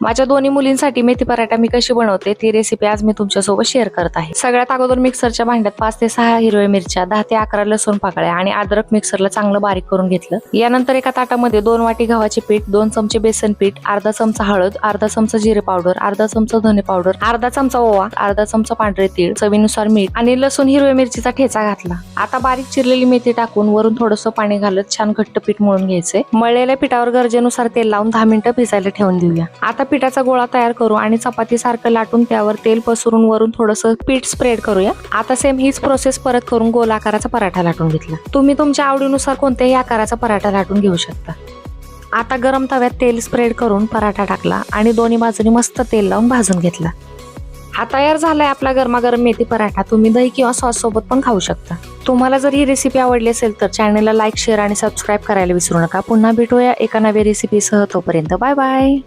माझ्या दोन्ही मुलींसाठी मेथी पराठा मी कशी बनवते ती रेसिपी आज मी तुमच्यासोबत शेअर करत आहे। सगळ्यात अगोदर मिक्सरच्या भांड्यात 5 ते 6 हिरव्या मिरच्या, 10 ते 11 लसूण पाकळ्या आणि अद्रक मिक्सरला चांगलं बारीक करून घेतलं। यानंतर एका ताटामध्ये 2 वाटी गव्हाचे पीठ, 2 चमचे बेसन पीठ, अर्धा चमचा हळद, अर्धा चमचा जिरे पावडर, अर्धा चमचा धने पावडर, अर्धा चमचा ओवा, अर्धा चमचा पांढरे तीळ, चवीनुसार मीठ आणि लसूण हिरव्या मिरचीचा ठेचा घातला। आता बारीक चिरलेली मेथी टाकून वरून थोडंसं पाणी घालत छान घट्ट पीठ मळून घ्यायचंय। मळलेल्या पिठावर गरजेनुसार तेल लावून 10 मिनिटं भिजायला ठेवून देऊया। आता पिठाचा गोळा तयार करू आणि चपाती सारखं लाटून त्यावर तेल पसरून वरून थोडंसं पीठ स्प्रेड करूया। आता सेम हीच प्रोसेस परत करून गोल आकाराचा पराठा लाटून घेतला। तुम्ही तुमच्या आवडीनुसार कोणत्याही आकाराचा पराठा लाटून घेऊ शकता। आता गरम तव्यात तेल स्प्रेड करून पराठा टाकला आणि दोन्ही बाजूनी मस्त तेल लावून भाजून घेतला। हा तयार झालाय आपला गरमागरम मेथी पराठा। तुम्ही दही किंवा सॉस सोबत पण खाऊ शकता। तुम्हाला जर ही रेसिपी आवडली असेल तर चॅनलला लाईक, शेअर आणि सबस्क्राईब करायला विसरू नका। पुन्हा भेटूया एका नव्या रेसिपीसह। तोपर्यंत बाय बाय।